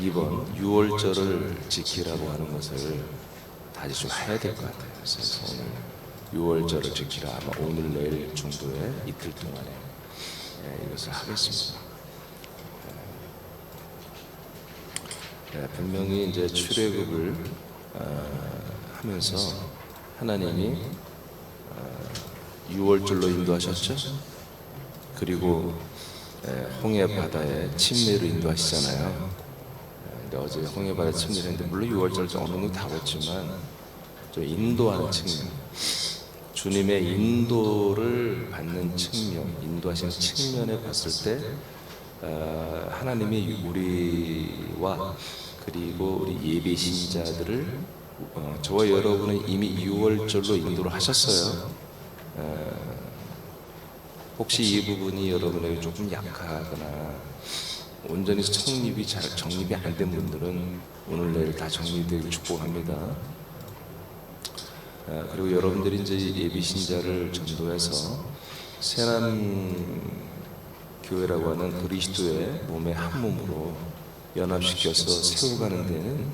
2번 유월절을 지키라고 하는 것을 다시 좀 해야 될 것 같아요. 그래서 오늘 유월절을 지키라, 아마 오늘 내일 정도의 이틀 동안에 이것을 하겠습니다. 분명히 이제 출애굽을 하면서 하나님이 유월절로 인도하셨죠. 그리고 홍해 바다에 침례로 인도하시잖아요. 근데 어제 홍해 바다에 침례를 했는데 물론 유월절 어느 정도 다뤘지만 좀 인도하는 측면, 주님의 인도를 받는 측면, 인도하시는 측면에 봤을 때 하나님이 우리와 그리고 우리 예비 신자들을 저와 여러분은 이미 유월절로 인도를 하셨어요. 혹시 이 부분이 여러분에게 조금 약하거나 온전히 정립이 안 된 분들은 오늘 내일 다 정립되길 축복합니다. 그리고 여러분들이 이제 예비 신자를 전도해서 새남 교회라고 하는 그리스도의 몸의 한 몸으로 연합시켜서 세워가는 데는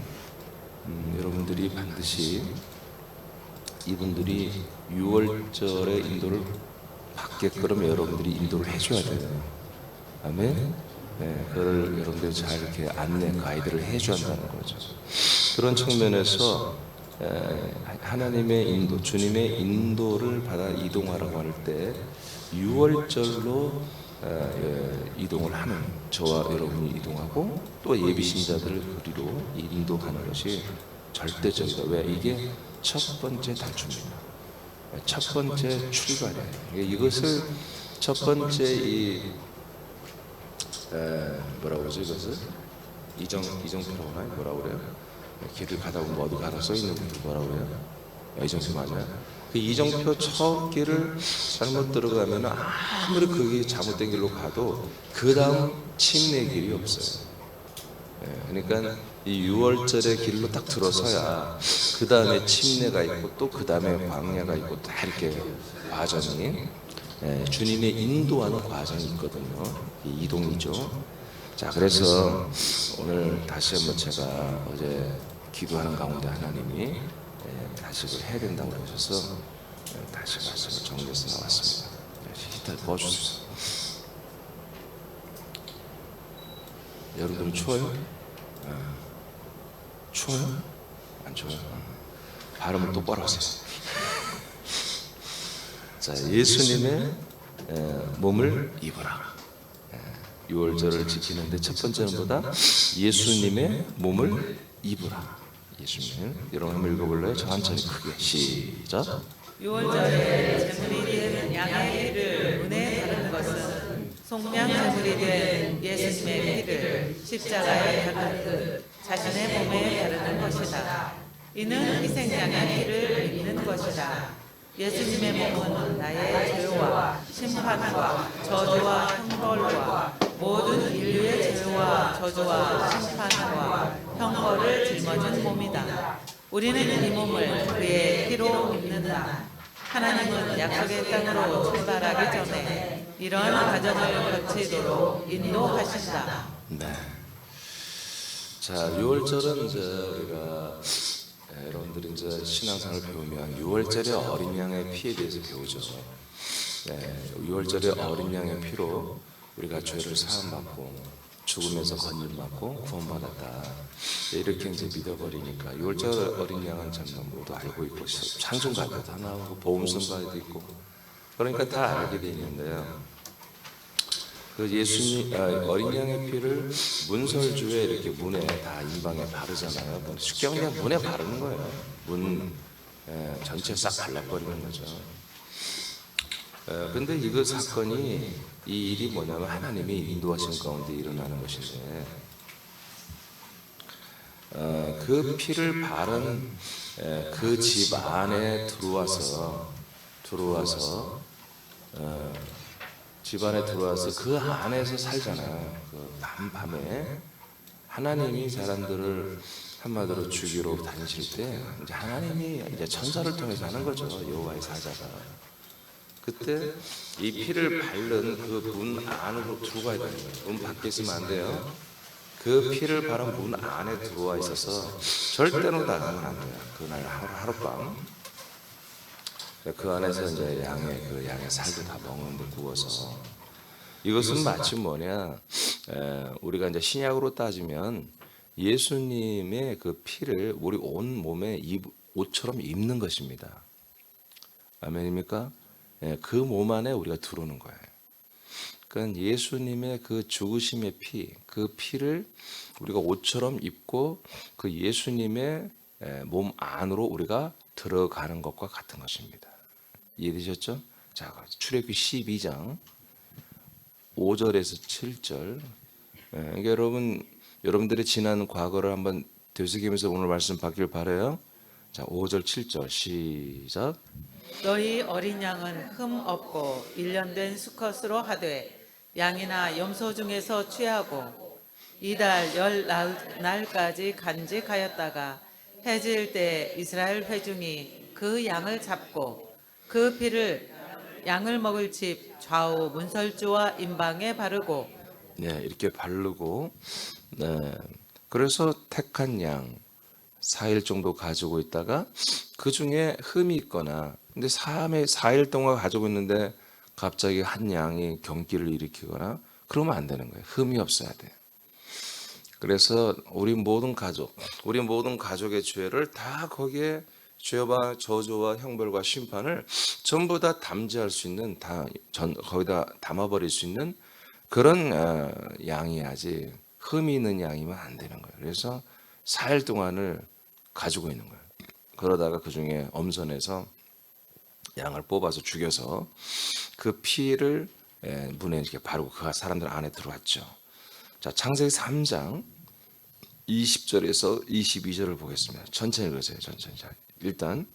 여러분들이 반드시 이분들이 유월절의 인도를 받게끔 여러분들이 인도를 해줘야 돼요. 아멘. 그걸 여러분들이 잘 이렇게 안내 가이드를 해줘야 한다는 거죠. 그런 측면에서 하나님의 인도, 주님의 인도를 받아 이동하라고 할 때 유월절로 이동을 하는 저와 여러분이 이동하고 또 예비 신자들을 그리로 인도하는 것이 절대적이다. 왜? 이게 첫 번째 단추입니다. 첫 번째 출발이에요. 이것을 첫 번째 뭐라고 그러죠? 이것을 이정표라고 하나요? 뭐라고 그래요? 길을 가다 보면 어디 가다 써 있는 분들 뭐라고 그래요? 이정표 맞아요? 그 이정표 첫 길을 잘못 들어가면 아무리 그게 잘못된 길로 가도 그 다음 침례 길이 없어요. 그러니까 이 유월절의 길로 딱 들어서야 그 다음에 침례가 있고 또 그 다음에 광야가 있고 다 이렇게 과정이 주님의 인도하는 과정이 있거든요. 이 이동이죠. 자, 그래서 오늘 다시 한번 제가 어제 기도하는 가운데 하나님이 다시 그걸 해야 된다고 그러셔서 다시 말씀을 정리해서 나왔습니다. 히터 꺼주세요. 여러분들은 추워요? 추워요? 안 추워요? 발음을 똑바로 하세요. 자, 예수님의 몸을 입으라. 유월절을 지키는데 첫 번째는 뭐다? 예수님의 몸을 입으라. 예수님, 여러분 한번 읽어볼래요? 저 천천히 크게 시작. 유월절에 제물이 된 양의 피를 은에 바르는 것은 속량 제물이 된 예수님의 피를 십자가에 바르듯 자신의 몸에 바르는 것이다. 이는 희생양의 피를 입는 것이다. 예수님의 몸은 나의 죄와 심판과 저주와 형벌과 모든 인류의 죄와 저주와 심판과 형벌을 짊어진 몸이다. 우리는 이 몸을 그의 피로 입는다. 하나님은 약속의 땅으로 출발하기 전에 이런 과정을 거치도록 인도하신다. 네. 자, 유월절은 이제 우리가 여러분들이 이제 신앙생활을 배우면 유월절의 어린 양의 피에 대해서 배우죠. 유월절의 어린 양의 피로 우리가 죄를 사함받고 죽음에서 건짐받고 구원받았다. 이렇게 이제 믿어버리니까 유월절 어린 양은 참 모두 알고 있고 찬송가도 다 나오고 보험성가도 있고 그러니까 다 알게 돼 있는데요. 그 예수님 어린 양의 피를 문설주에 이렇게 문에 다 인방에 바르잖아요. 쉽게 그냥 문에 바르는 거예요. 문 전체 싹 발라버리는 거죠. 그런데 이거 사건이 이 일이 뭐냐면 하나님이 인도하신 가운데 일어나는 것인데 그 피를 바른 그 집 안에 들어와서 집 안에 들어와서 그 안에서 살잖아요. 그 밤에 하나님이 사람들을 한마디로 죽이러 다니실 때 이제 하나님이 이제 천사를 통해서 하는 거죠. 여호와의 사자가. 그때 이 피를 바른 그 문 안으로 들어가야 되는 거예요. 문 밖에 있으면 안 돼요. 그 피를 바로 문 안에 들어와 있어서 절대로 나가면 안 돼요. 그날 하룻밤 그 안에서 이제 양의 살도 다 먹는데 구워서. 이것은 마치 뭐냐, 우리가 이제 신약으로 따지면 예수님의 그 피를 우리 온 몸에 옷처럼 입는 것입니다. 아멘입니까? 그 몸 안에 우리가 들어오는 거예요. 그러니까 예수님의 그 죽으심의 피, 그 피를 우리가 옷처럼 입고 그 예수님의 몸 안으로 우리가 들어가는 것과 같은 것입니다. 이해되셨죠? 자, 출애굽기 12장 5절에서 7절. 그러니까 여러분들의 지난 과거를 한번 되새기면서 오늘 말씀 받길 바라요. 자, 5절 7절 시작. 너희 어린 양은 흠 없고 1년 된 수컷으로 하되 양이나 염소 중에서 취하고 이달 10날까지 간직하였다가 해질 때 이스라엘 회중이 그 양을 잡고 그 피를 양을 먹을 집 좌우 문설주와 임방에 바르고. 네, 이렇게 바르고, 네, 그래서 택한 양 4일 정도 가지고 있다가 그 중에 흠이 있거나, 근데 4일 동안 가지고 있는데 갑자기 한 양이 경기를 일으키거나 그러면 안 되는 거예요. 흠이 없어야 돼. 그래서 우리 모든 가족의 죄를 다 거기에 죄와 저주와 형벌과 심판을 전부 다 담재할 수 있는, 거기다 담아버릴 수 있는 그런 양이야지 흠이 있는 양이면 안 되는 거예요. 그래서 4일 동안을 가지고 있는 거예요. 그러다가 그 중에 엄선해서 양을 뽑아서 죽여서 그 피를 문에 이렇게 바르고 그 사람들 안에 들어왔죠. 자, 창세기 3장 20절에서 22절을 보겠습니다. 천천히 읽으세요. 천천히. 자, 일단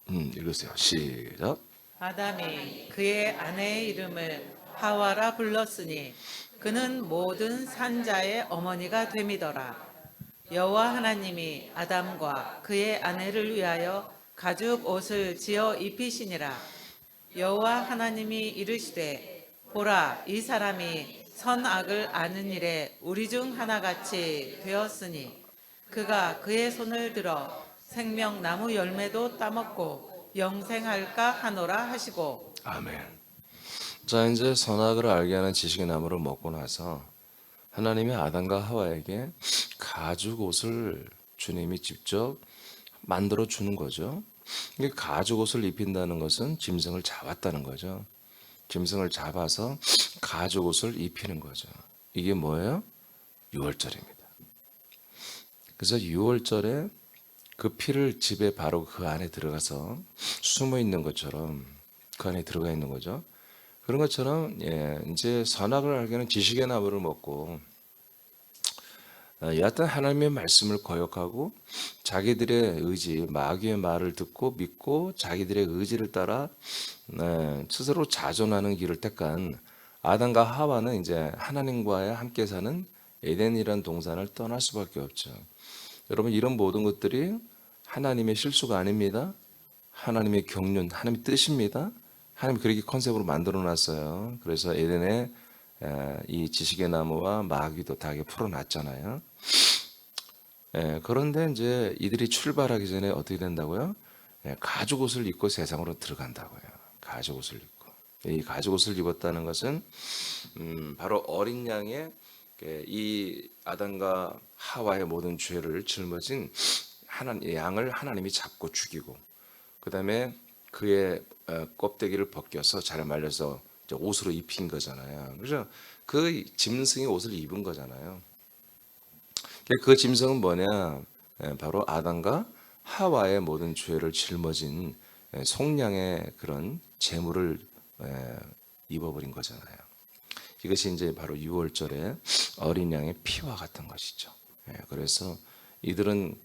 읽으세요. 시작. 아담이 그의 아내의 이름을 하와라 불렀으니 그는 모든 산자의 어머니가 됨이더라. 여호와 하나님이 아담과 그의 아내를 위하여 가죽 옷을 지어 입히시니라. 여호와 하나님이 이르시되 보라, 이 사람이 선악을 아는 일에 우리 중 하나같이 되었으니 그가 그의 손을 들어 생명나무 열매도 따먹고 영생할까 하노라 하시고. 아멘. 자, 이제 선악을 알게 하는 지식의 나무를 먹고 나서 하나님이 아담과 하와에게 가죽 옷을 주님이 직접 만들어 주는 거죠. 이게 가죽 옷을 입힌다는 것은 짐승을 잡았다는 거죠. 짐승을 잡아서 가죽 옷을 입히는 거죠. 이게 뭐예요? 유월절입니다. 그래서 유월절에 그 피를 집에 바로 그 안에 들어가서 숨어 있는 것처럼 그 안에 들어가 있는 거죠. 그런 것처럼 이제 선악을 알게는 지식의 나무를 먹고 여하튼 하나님의 말씀을 거역하고 자기들의 의지, 마귀의 말을 듣고 믿고 자기들의 의지를 따라 스스로 자존하는 길을 택한 아담과 하와는 이제 하나님과의 함께 사는 에덴이라는 동산을 떠날 수밖에 없죠. 여러분, 이런 모든 것들이 하나님의 실수가 아닙니다. 하나님의 경륜, 하나님의 뜻입니다. 하나님이 그렇게 컨셉으로 만들어 놨어요. 그래서 에덴에 이 지식의 나무와 마귀도 다 풀어놨잖아요. 그런데 이제 이들이 출발하기 전에 어떻게 된다고요? 가죽 옷을 입고 세상으로 들어간다고요. 가죽 옷을 입고. 이 가죽 옷을 입었다는 것은 바로 어린 양의 이 아담과 하와의 모든 죄를 짊어진 양을 하나님이 잡고 죽이고, 그 다음에 그의 껍데기를 벗겨서 잘 말려서 옷으로 입힌 거잖아요. 그래서 그 짐승이 옷을 입은 거잖아요. 그 짐승은 뭐냐? 바로 아담과 하와의 모든 죄를 짊어진 속량의 그런 제물을 입어버린 거잖아요. 이것이 이제 바로 유월절의 어린 양의 피와 같은 것이죠. 그래서 이들은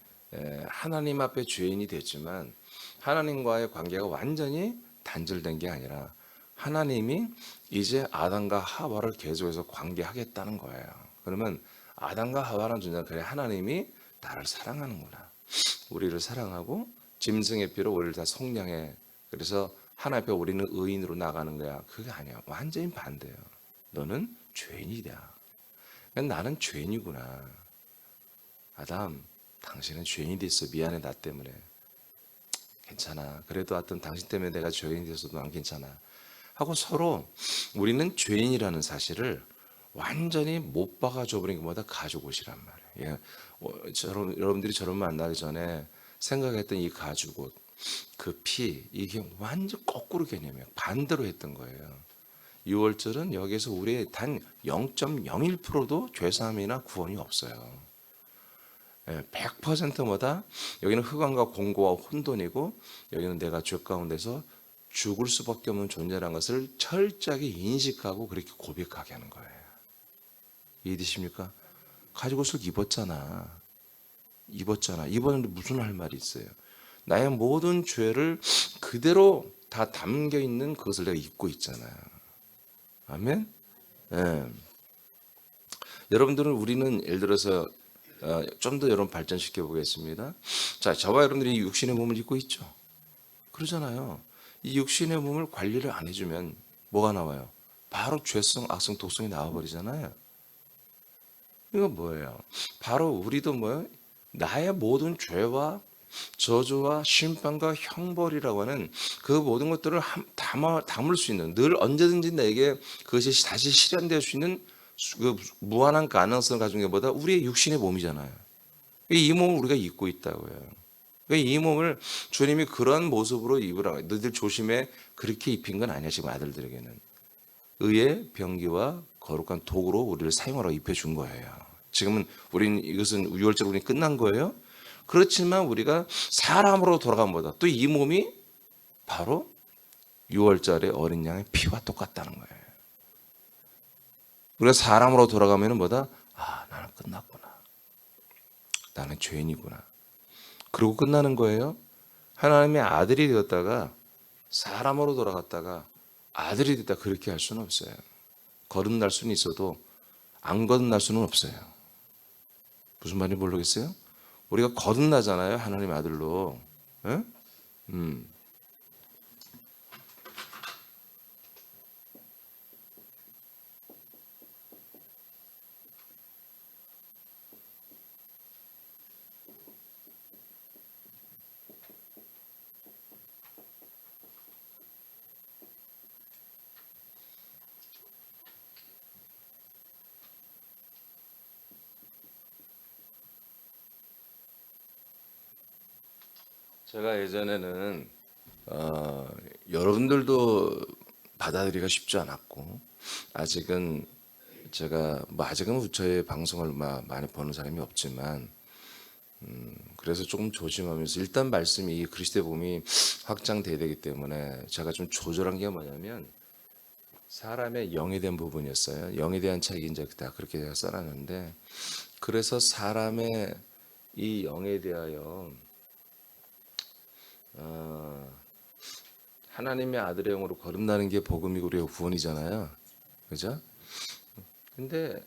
하나님 앞에 죄인이 됐지만 하나님과의 관계가 완전히 단절된 게 아니라 하나님이 이제 아담과 하와를 계속해서 관계하겠다는 거예요. 그러면 아담과 하와라는 존재는 그래, 하나님이 나를 사랑하는구나. 우리를 사랑하고 짐승의 피로 우리를 다 속량해. 그래서 하나님 앞에 우리는 의인으로 나가는 거야. 그게 아니야. 완전히 반대예요. 너는 죄인이다. 나는 죄인이구나. 아담, 당신은 죄인이 됐어. 미안해, 나 때문에. 괜찮아. 그래도 하여튼 당신 때문에 내가 죄인이 됐어도 난 괜찮아. 하고 서로 우리는 죄인이라는 사실을 완전히 못 박아줘 버린 것보다 가지고 오시란 말이에요. 예. 여러분들이 저를 만나기 전에 생각했던 이 가죽옷, 그 피, 이게 완전 거꾸로 개념이에요. 반대로 했던 거예요. 6월절은 여기에서 우리의 단 0.01%도 죄사함이나 구원이 없어요. 100%마다 여기는 흑암과 공고와 혼돈이고 여기는 내가 죄 가운데서 죽을 수밖에 없는 존재라는 것을 철저하게 인식하고 그렇게 고백하게 하는 거예요. 이해되십니까? 가죽옷을 입었잖아. 입었는데 무슨 할 말이 있어요? 나의 모든 죄를 그대로 다 담겨 있는 그것을 내가 입고 있잖아요. 아멘? 예. 여러분들은 우리는 예를 들어서 좀 더 여러분 발전시켜 보겠습니다. 자, 저와 여러분들이 육신의 몸을 입고 있죠. 그러잖아요. 이 육신의 몸을 관리를 안 해주면 뭐가 나와요? 바로 죄성, 악성, 독성이 나와버리잖아요. 이거 뭐예요? 바로 우리도 뭐예요? 나의 모든 죄와 저주와 심판과 형벌이라고 하는 그 모든 것들을 담을 수 있는, 늘 언제든지 내게 그것이 다시 실현될 수 있는 그 무한한 가능성을 가진 것보다 우리의 육신의 몸이잖아요. 이 몸을 우리가 입고 있다고요. 이 몸을 주님이 그런 모습으로 입으라고. 너희들 조심해. 그렇게 입힌 건 아니야. 지금 아들들에게는 의의 병기와 거룩한 도구로 우리를 사용하라고 입혀준 거예요. 지금은 우리는 이것은 유월절 우리 끝난 거예요. 그렇지만 우리가 사람으로 돌아간 보다 또 이 몸이 바로 6월절의 어린 양의 피와 똑같다는 거예요. 우리가 사람으로 돌아가면 뭐다? 아, 나는 끝났구나. 나는 죄인이구나. 그러고 끝나는 거예요. 하나님의 아들이 되었다가 사람으로 돌아갔다가 아들이 됐다, 그렇게 할 수는 없어요. 거듭날 수는 있어도 안 거듭날 수는 없어요. 무슨 말인지 모르겠어요? 우리가 거듭나잖아요. 하나님의 아들로. 예? 제가 예전에는 여러분들도 받아들이기가 쉽지 않았고, 아직은 제가 아직은 저의 방송을 많이 보는 사람이 없지만, 그래서 조금 조심하면서 일단 말씀이 이 그리스도의 몸이 확장돼야 되기 때문에 제가 좀 조절한 게 뭐냐면, 사람의 영에 대한 부분이었어요. 영에 대한 책이 이제 다 그렇게 제가 써놨는데, 그래서 사람의 이 영에 대하여 하나님의 아들의 영으로 거듭나는 게 복음이고 우리의 구원이잖아요. 그죠? 근데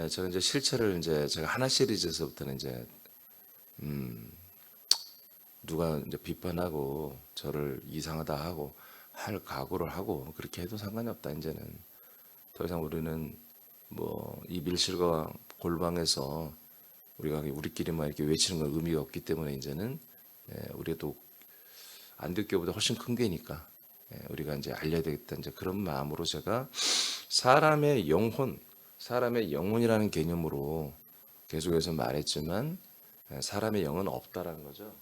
제가 이제 실체를 이제 제가 하나 시리즈에서부터는 이제 누가 이제 비판하고 저를 이상하다 하고 할 각오를 하고 그렇게 해도 상관이 없다. 이제는 더 이상 우리는 뭐 이 밀실과 골방에서 우리가 우리끼리만 이렇게 외치는 건 의미가 없기 때문에 이제는 우리가 또 안 듣기보다 훨씬 큰 게니까 우리가 이제 알려야 되겠다, 이제 그런 마음으로 제가 사람의 영혼, 사람의 영혼이라는 개념으로 계속해서 말했지만 사람의 영은 없다라는 거죠.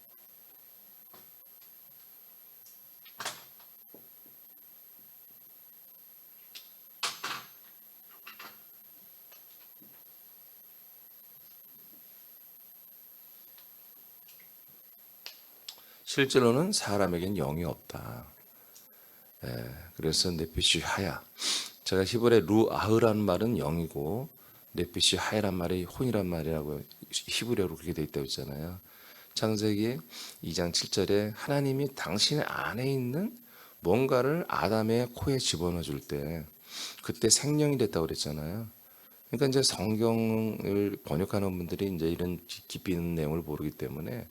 실제로는 사람에겐 영이 없다. 그래서 네피시 하야. 제가 히브리 루아흐라는 말은 영이고 네피시 하야란 말이 혼이란 말이라고 히브리어로 그렇게 돼 있다고 했잖아요. 창세기 2장 7절에 하나님이 당신의 안에 있는 뭔가를 아담의 코에 집어넣어 줄 때 그때 생명이 됐다고 그랬잖아요. 그러니까 이제 성경을 번역하는 분들이 이제 이런 깊이 있는 내용을 모르기 때문에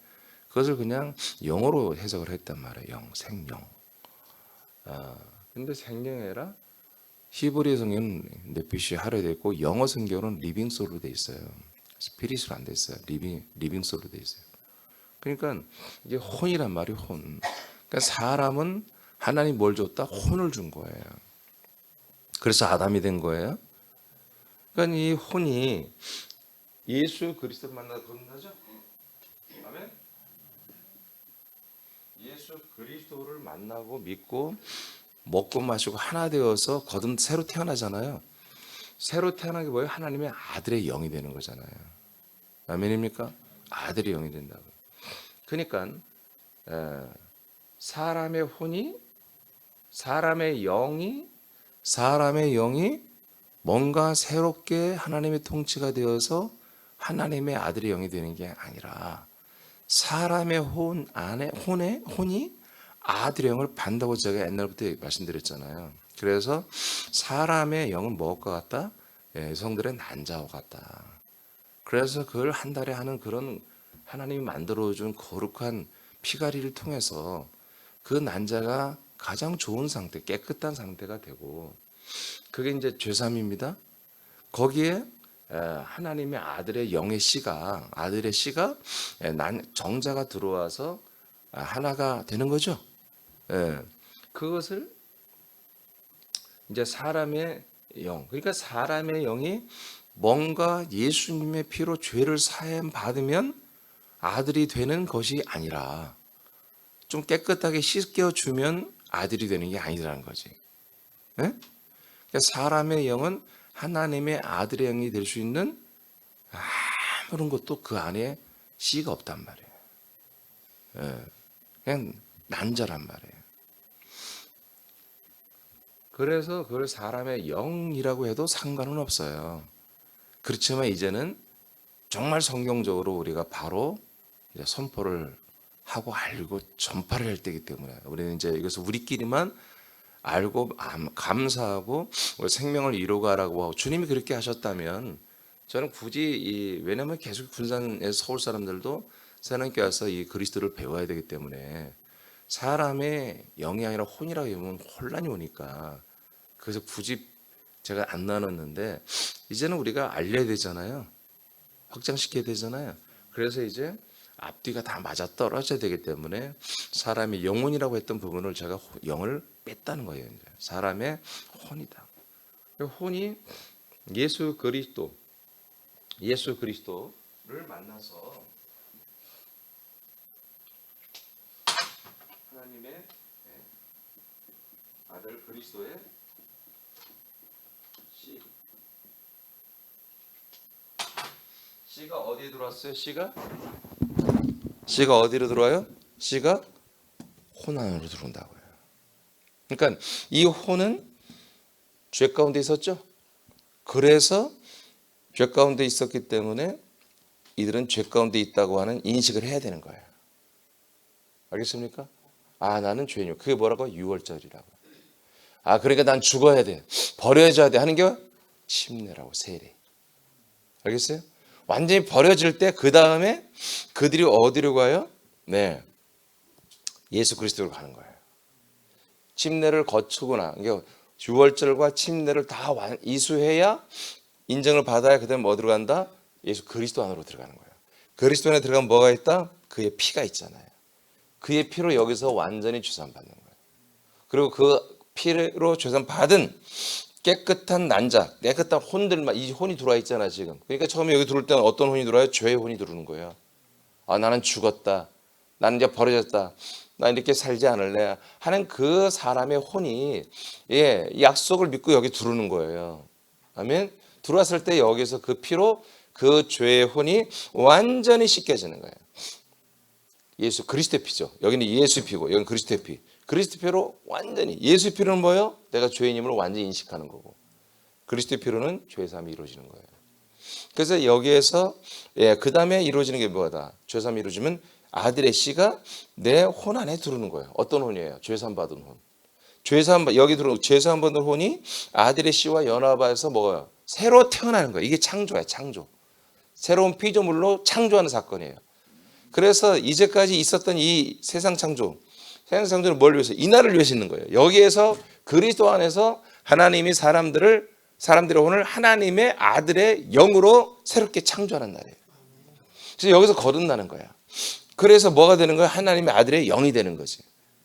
그것을 그냥 영어로 해석을 했단 말이에요. 생명. 근데 생명이 아니라 히브리 성경은 네피시 하려 돼 있고 영어 성경은 리빙 소울로 돼 있어요. 스피릿으로 안 돼 있어요. 리빙 소울로 돼 있어요. 그러니까 이게 혼이란 말이 혼. 그러니까 사람은 하나님 뭘 줬다? 혼을 준 거예요. 그래서 아담이 된 거예요. 그러니까 이 혼이 예수 그리스도를 만나서 거듭나죠. 아멘. 예수 그리스도를 만나고 믿고 먹고 마시고 하나 되어서 새로 태어나잖아요. 새로 태어난 게 뭐예요? 하나님의 아들의 영이 되는 거잖아요. 아멘입니까? 아들의 영이 된다고. 그러니까 사람의 혼이 사람의 영이 뭔가 새롭게 하나님의 통치가 되어서 하나님의 아들의 영이 되는 게 아니라 사람의 혼이 아들의 영을 받는다고 제가 옛날부터 말씀드렸잖아요. 그래서 사람의 영은 무엇과 같다? 여성들의 난자와 같다. 그래서 그걸 한 달에 하는 그런 하나님이 만들어준 거룩한 피가리를 통해서 그 난자가 가장 좋은 상태, 깨끗한 상태가 되고 그게 이제 죄삼입니다. 거기에 하나님의 아들의 영의 아들의 씨가 정자가 들어와서 하나가 되는 거죠. 그것을 이제 사람의 영, 그러니까 사람의 영이 뭔가 예수님의 피로 죄를 사함 받으면 아들이 되는 것이 아니라 좀 깨끗하게 씻겨주면 아들이 되는 게 아니라는 거지. 그러니까 사람의 영은 하나님의 아들의 영이 될 수 있는 아무런 것도 그 안에 씨가 없단 말이에요. 그냥 난자란 말이에요. 그래서 그걸 사람의 영이라고 해도 상관은 없어요. 그렇지만 이제는 정말 성경적으로 우리가 바로 이제 선포를 하고 알고 전파를 할 때이기 때문에 우리는 이제 이것을 우리끼리만 알고 감사하고 생명을 이루가라고 하고 주님이 그렇게 하셨다면 저는 굳이 왜냐하면 계속 군산의 서울 사람들도 새하나님께 와서 이 그리스도를 배워야 되기 때문에 사람의 영이 아니라 혼이라고 하면 혼란이 오니까 그래서 굳이 제가 안 나눴는데 이제는 우리가 알려야 되잖아요. 확장시켜야 되잖아요. 그래서 이제 앞뒤가 다 맞아 떨어져야 되기 때문에 사람의 영혼이라고 했던 부분을 제가 영을 뺐다는 거예요. 이제 사람의 혼이다. 혼이 예수 그리스도를 만나서 하나님의 아들 그리스도의 씨가 어디에 들어왔어요? 씨가 어디로 들어와요? 씨가 혼 안으로 들어온다고요. 그러니까 이 혼은 죄 가운데 있었죠. 그래서 죄 가운데 있었기 때문에 이들은 죄 가운데 있다고 하는 인식을 해야 되는 거예요. 알겠습니까? 나는 죄인이요. 그게 뭐라고? 유월절이라고. 그러니까 난 죽어야 돼. 버려져야 돼 하는 게 침례라고, 세례. 알겠어요? 완전히 버려질 때 그 다음에 그들이 어디로 가요? 네, 예수 그리스도로 가는 거예요. 침례를 거치거나 그러니까 유월절과 침례를 다 이수해야 인정을 받아야 그다음에 어디로 간다? 예수 그리스도 안으로 들어가는 거예요. 그리스도 안에 들어가면 뭐가 있다? 그의 피가 있잖아요. 그의 피로 여기서 완전히 죄산 받는 거예요. 그리고 그 피로 죄산 받은 깨끗한 난자, 깨끗한 혼들만 이 혼이 들어와 있잖아 지금. 그러니까 처음에 여기 들어올 때는 어떤 혼이 들어와요? 죄의 혼이 들어오는 거예요. 나는 죽었다. 나는 이제 버려졌다. 나 이렇게 살지 않을래 하는 그 사람의 혼이 약속을 믿고 여기 들어오는 거예요. 아멘. 들어왔을 때 여기서 그 피로 그 죄의 혼이 완전히 씻겨지는 거예요. 예수 그리스도의 피죠. 여기는 예수 피고 여기는 그리스도의 피. 그리스도 피로 완전히 예수 피로는 뭐예요? 내가 죄인임을 완전히 인식하는 거고 그리스도 피로는 죄사함이 이루어지는 거예요. 그래서 여기에서 그 다음에 이루어지는 게 뭐다? 죄사함이 이루어지면 아들의 씨가 내 혼 안에 들어오는 거예요. 어떤 혼이에요? 죄사함 받은 혼. 여기 들어오는 죄사함 받은 혼이 아들의 씨와 연합해서 뭐예요? 새로 태어나는 거예요. 이게 창조예요. 창조. 새로운 피조물로 창조하는 사건이에요. 그래서 이제까지 있었던 이 세상 창조는 뭘 위해서? 이 날을 위해서 있는 거예요. 여기에서 그리스도 안에서 하나님이 사람들이 오늘 하나님의 아들의 영으로 새롭게 창조하는 날이에요. 그래서 여기서 거듭나는 거야. 그래서 뭐가 되는 거야? 하나님의 아들의 영이 되는 거지.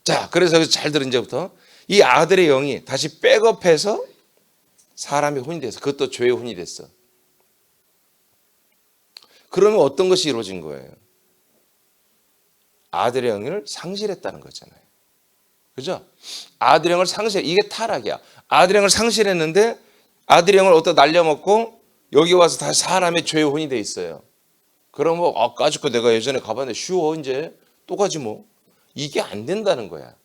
자, 그래서 잘 들은 이제부터 이 아들의 영이 다시 백업해서 사람의 혼이 됐어. 그것도 죄의 혼이 됐어. 그러면 어떤 것이 이루어진 거예요? 아들의 영을 상실했다는 거잖아요. 그죠? 아들의 영을 이게 타락이야. 아들의 영을 상실했는데 아들의 영을 어디다 날려먹고 여기 와서 다시 사람의 죄의 혼이 돼 있어요. 그럼 뭐 까짓거 내가 예전에 가봤는데 쉬워 이제 또 가지 뭐. 이게 안 된다는 거야.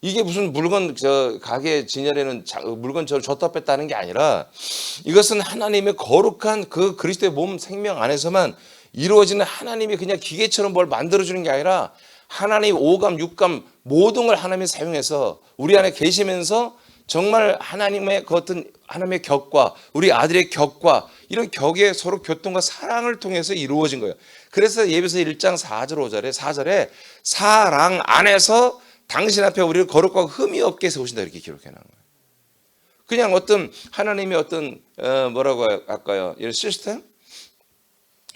이게 무슨 물건 가게 진열에는 물건 줬다 뺐다 하는 게 아니라 이것은 하나님의 거룩한 그 그리스도의 몸 생명 안에서만 이루어지는 하나님이 그냥 기계처럼 뭘 만들어주는 게 아니라 하나님 오감 육감 모든 걸 하나님이 사용해서 우리 안에 계시면서 정말 하나님의 그 어떤 하나님의 격과 우리 아들의 격과 이런 격의 서로 교통과 사랑을 통해서 이루어진 거예요. 그래서 예배서 1장 4절 4절에 사랑 안에서 당신 앞에 우리를 거룩하고 흠이 없게 세우신다 이렇게 기록해 놓은 거예요. 그냥 어떤 하나님의 어떤 뭐라고 할까요? 이런 시스템,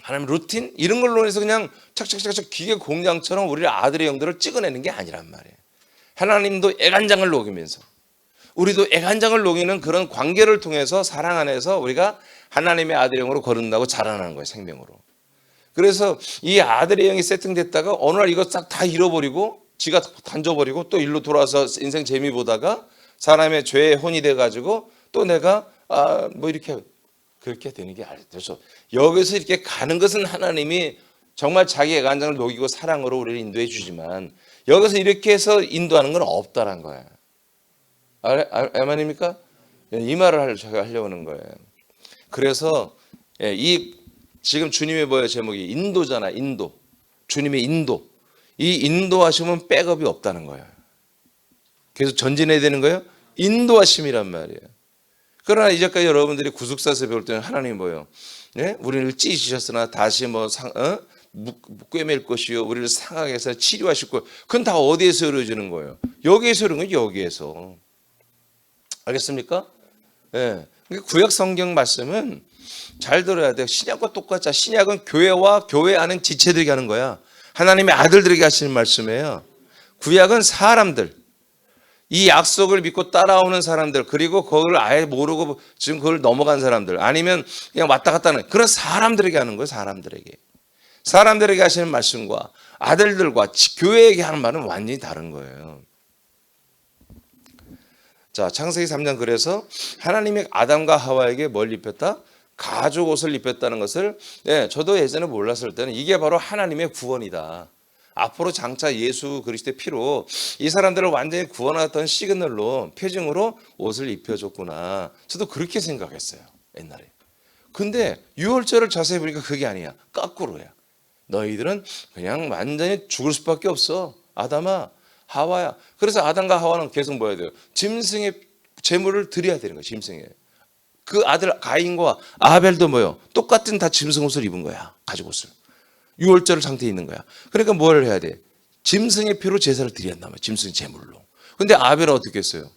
하나님 루틴 이런 걸로 해서 그냥 착착착착 기계 공장처럼 우리 아들의 영들을 찍어내는 게 아니란 말이에요. 하나님도 애간장을 녹이면서 우리도 애간장을 녹이는 그런 관계를 통해서 사랑 안에서 우리가 하나님의 아들의 영으로 거듭나고 자라나는 거예요. 생명으로. 그래서 이 아들의 영이 세팅됐다가 어느 날 이거 싹 다 잃어버리고 지가 던져버리고 또 일로 돌아와서 인생 재미 보다가 사람의 죄의 혼이 돼가지고 또 내가 뭐 이렇게 그렇게 되는 게 아니죠. 여기서 이렇게 가는 것은 하나님이 정말 자기의 애간장을 녹이고 사랑으로 우리를 인도해 주지만 여기서 이렇게 해서 인도하는 건 없다란 거예요. 아멘입니까? 이 말을 제가 하려고 하는 거예요. 그래서 이 지금 주님의 뭐예요? 제목이 인도잖아. 인도. 주님의 인도. 이 인도하심은 백업이 없다는 거예요. 계속 전진해야 되는 거예요? 인도하심이란 말이에요. 그러나 이제까지 여러분들이 구속사에서 배울 때는 하나님이 뭐예요? 네? 우리를 찢으셨으나 다시 꿰맬 것이요 우리를 상하게 해서 치료하실 거예요. 그건 다 어디에서 이루어지는 거예요? 여기에서 이루어지는 거예요. 여기에서. 알겠습니까? 네. 구약 성경 말씀은 잘 들어야 돼요. 신약과 똑같아. 신약은 교회와 교회 안에 지체들에게 하는 거야. 하나님의 아들들에게 하시는 말씀이에요. 구약은 사람들, 이 약속을 믿고 따라오는 사람들, 그리고 그걸 아예 모르고 지금 그걸 넘어간 사람들, 아니면 그냥 왔다 갔다 하는 그런 사람들에게 하는 거예요. 사람들에게 하시는 말씀과 아들들과 교회에게 하는 말은 완전히 다른 거예요. 자, 창세기 3장 그래서 하나님이 아담과 하와에게 뭘 입혔다? 가죽 옷을 입혔다는 것을 저도 예전에 몰랐을 때는 이게 바로 하나님의 구원이다. 앞으로 장차 예수 그리스도의 피로 이 사람들을 완전히 구원하던 시그널로 표징으로 옷을 입혀줬구나. 저도 그렇게 생각했어요. 옛날에. 근데 유월절을 자세히 보니까 그게 아니야. 거꾸로야. 너희들은 그냥 완전히 죽을 수밖에 없어. 아담아, 하와야. 그래서 아담과 하와는 계속 뭐 해야 돼요? 짐승의 제물을 드려야 되는 거야. 짐승의. 그 아들 가인과 아벨도 뭐요? 똑같은 다 짐승 옷을 입은 거야. 가죽 옷을. 유월절 상태에 있는 거야. 그러니까 뭘 해야 돼? 짐승의 피로 제사를 드려야 한단 말이야. 짐승 제물로. 근데 아벨은 어떻게 했어요?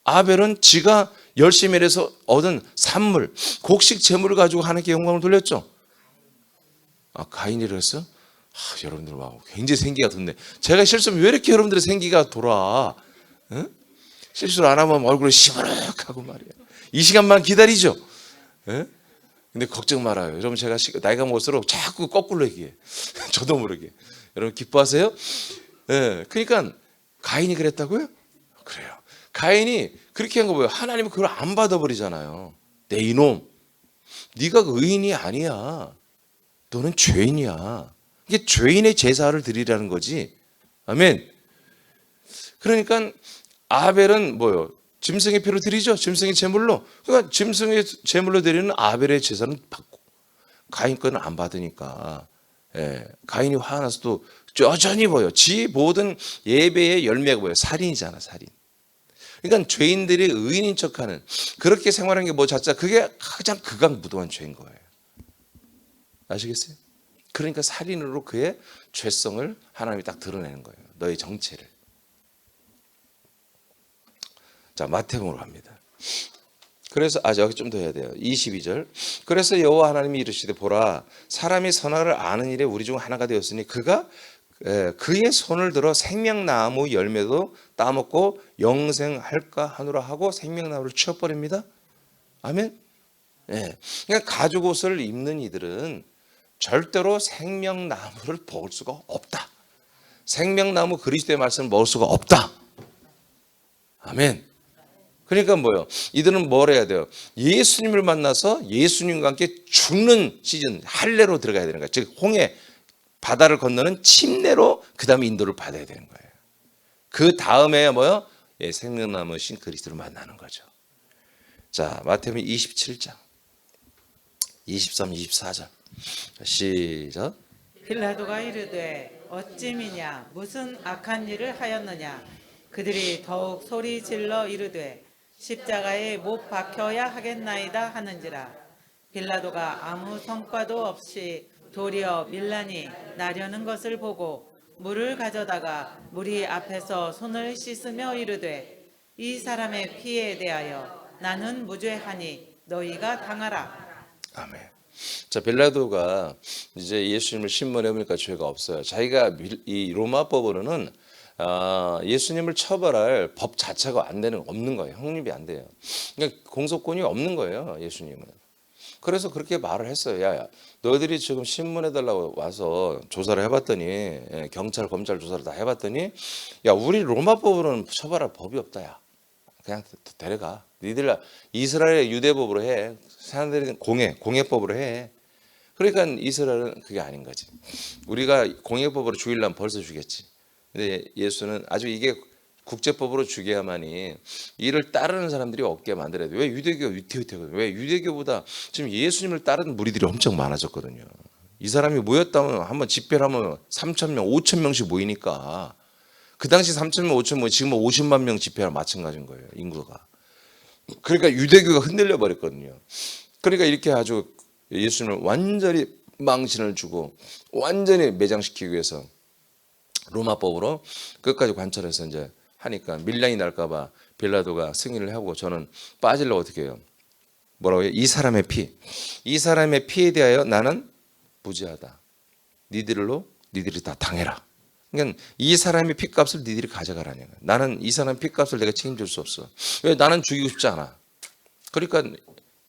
아벨은 지가 열심히 일해서 얻은 산물, 곡식 제물을 가지고 하나님께 영광을 돌렸죠. 가인이 그랬어? 여러분들 와 굉장히 생기가 돋네. 제가 실수하면 왜 이렇게 여러분들의 생기가 돌아? 응? 실수를 안 하면 얼굴이 시무룩하고 말이야. 이 시간만 기다리죠. 응? 근데 걱정 말아요. 여러분 제가 나이가 먹을수록 자꾸 거꾸로 얘기해. 저도 모르게. 여러분 기뻐하세요? 네. 그러니까 가인이 그랬다고요? 그래요. 가인이 그렇게 한 거 뭐예요? 하나님은 그걸 안 받아버리잖아요. 내 이놈, 네가 의인이 아니야. 너는 죄인이야. 이게 죄인의 제사를 드리라는 거지. 아멘. 그러니까 아벨은 뭐요? 짐승의 피로 드리죠. 짐승의 제물로. 그러니까 짐승의 제물로 드리는 아벨의 제사는 받고 가인 거는 안 받으니까 가인이 화나서 또 여전히 뭐요? 지 모든 예배의 열매가 뭐예요? 살인이잖아, 살인. 그러니까 죄인들이 의인인 척하는 그렇게 생활하는 게 뭐 자체가 그게 가장 극악무도한 죄인 거예요. 아시겠어요? 그러니까 살인으로 그의 죄성을 하나님이 딱 드러내는 거예요. 너의 정체를. 자, 마태복음으로 갑니다. 그래서 여기 좀 더 해야 돼요. 22절. 그래서 여호와 하나님이 이르시되 보라 사람이 선악을 아는 일에 우리 중 하나가 되었으니 그가 그의 손을 들어 생명나무 열매도 따먹고 영생할까 하노라 하고 생명나무를 치워버립니다. 아멘. 예. 그러니까 가죽 옷을 입는 이들은 절대로 생명나무를 먹을 수가 없다. 생명나무 그리스도의 말씀을 먹을 수가 없다. 아멘. 그러니까 뭐요? 이들은 뭘 해야 돼요? 예수님을 만나서 예수님과 함께 죽는 시즌, 할례로 들어가야 되는 거예요. 즉 홍해 바다를 건너는 침례로 그 다음에 인도를 받아야 되는 거예요. 그 다음에 뭐요? 예, 생명나무신 그리스도를 만나는 거죠. 자, 마태복음 27장 23, 24절 시작. 빌라도가 이르되 어찌미냐 무슨 악한 일을 하였느냐. 그들이 더욱 소리 질러 이르되 십자가에 못 박혀야 하겠나이다 하는지라. 빌라도가 아무 성과도 없이 도리어 밀란이 나려는 것을 보고 물을 가져다가 무리 앞에서 손을 씻으며 이르되 이 사람의 피에 대하여 나는 무죄하니 너희가 당하라. 아멘. 자, 빌라도가 이제 예수님을 신문해 보니까 죄가 없어요. 자기가 이 로마법으로는 예수님을 처벌할 법 자체가 없는 거예요. 형립이 안 돼요. 그러니까 공소권이 없는 거예요, 예수님은. 그래서 그렇게 말을 했어요. 야, 너희들이 지금 신문해달라고 와서 조사를 해봤더니, 경찰, 검찰 조사를 다 해봤더니, 야, 우리 로마법으로는 처벌할 법이 없다. 야, 그냥 데려가. 니들 이스라엘 유대법으로 해. 사람들은 공예법으로 해. 그러니까 이스라엘은 그게 아닌 거지. 우리가 공예법으로 죽이려면 벌써 죽였지. 근데 예수는 아주 이게 국제법으로 죽여야만이 이를 따르는 사람들이 없게 만들어야 돼. 왜 유대교가 위태위태거든요. 왜 유대교보다 지금 예수님을 따르는 무리들이 엄청 많아졌거든요. 이 사람이 모였다면 한번 집회를 하면 3,000명, 5,000명씩 모이니까 그 당시 3,000명, 5,000명, 지금 50만 명 집회랑 마찬가지인 거예요. 인구가. 그러니까 유대교가 흔들려 버렸거든요. 그러니까 이렇게 아주 예수님을 완전히 망신을 주고 완전히 매장시키기 위해서 로마법으로 끝까지 관찰해서 이제 하니까 밀란이 날까봐 빌라도가 승인을 하고 저는 빠지려고 어떻게 해요? 뭐라고 해요? 이 사람의 피에 대하여 나는 무죄하다. 니들이 다 당해라. 그러니까 이 사람의 피값을 니들이 가져가라는 거예요. 나는 이 사람의 피값을 내가 책임질 수 없어. 왜? 나는 죽이고 싶지 않아. 그러니까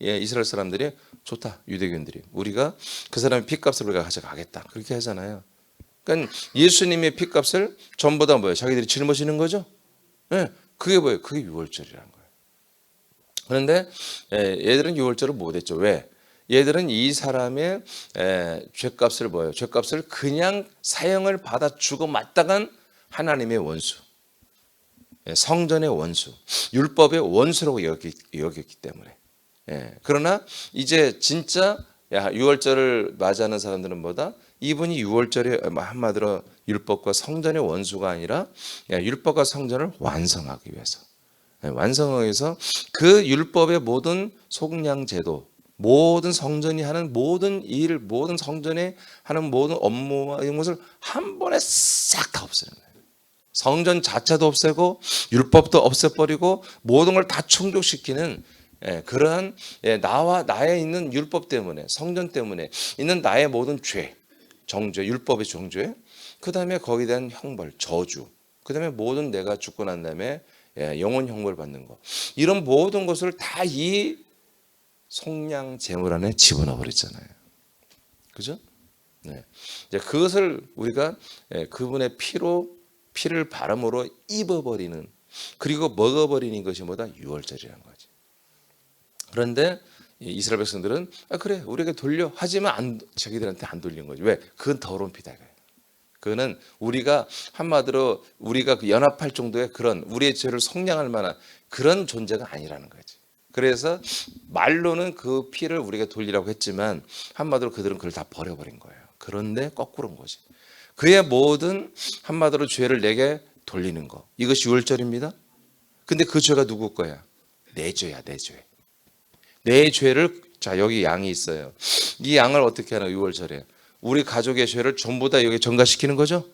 이스라엘 사람들이 좋다. 유대교인들이 우리가 그 사람의 피값을 우리가 가져가겠다. 그렇게 하잖아요. 그러니까 예수님의 피값을 전부 다 뭐예요? 자기들이 짊어지는 거죠. 네, 그게 뭐예요? 그게 유월절이라는 거예요. 그런데 얘들은 유월절을 못했죠. 왜? 얘들은 이 사람의 죄값을 뭐예요? 죄값을 그냥 사형을 받아 주고 마땅한 하나님의 원수, 성전의 원수, 율법의 원수라고 여겼기 때문에. 그러나 이제 진짜 유월절을 맞이하는 사람들은 뭐다? 이분이 유월절에 한마디로 율법과 성전의 원수가 아니라 율법과 성전을 완성하기 위해서 완성하기 위해서 그 율법의 모든 속량제도 모든 성전이 하는 모든 일 모든 성전에 하는 모든 업무와 이런 것을 한 번에 싹 다 없애는 거예요. 성전 자체도 없애고 율법도 없애버리고 모든 걸 다 충족시키는 그러한 나에 있는 율법 때문에 성전 때문에 있는 나의 모든 죄 정죄, 율법의 정죄, 그 다음에 거기에 대한 형벌, 저주, 그 다음에 모든 내가 죽고 난 다음에 영원 형벌 받는 거, 이런 모든 것을 다 이 속량 제물 안에 집어넣어 버렸잖아요. 그죠? 네. 이제 그것을 우리가 그분의 피를 바람으로 입어버리는 그리고 먹어버리는 것이 뭐다? 유월절이라는 거지. 그런데 이스라엘 백성들은 그래 우리에게 돌려 하지만 자기들한테 안 돌린 거지. 왜? 그건 더러운 피다. 그거는 우리가 한마디로 우리가 연합할 정도의 그런 우리의 죄를 속량할 만한 그런 존재가 아니라는 거지. 그래서 말로는 그 피를 우리가 돌리라고 했지만 한마디로 그들은 그걸 다 버려버린 거예요. 그런데 거꾸로인 거지. 그의 모든 한마디로 죄를 내게 돌리는 거, 이것이 유월절입니다. 근데 그 죄가 누구 거야? 내 죄야, 내 죄. 내 죄를, 자 여기 양이 있어요. 이 양을 어떻게 하나 유월절에 우리 가족의 죄를 전부 다 여기 전가시키는 거죠.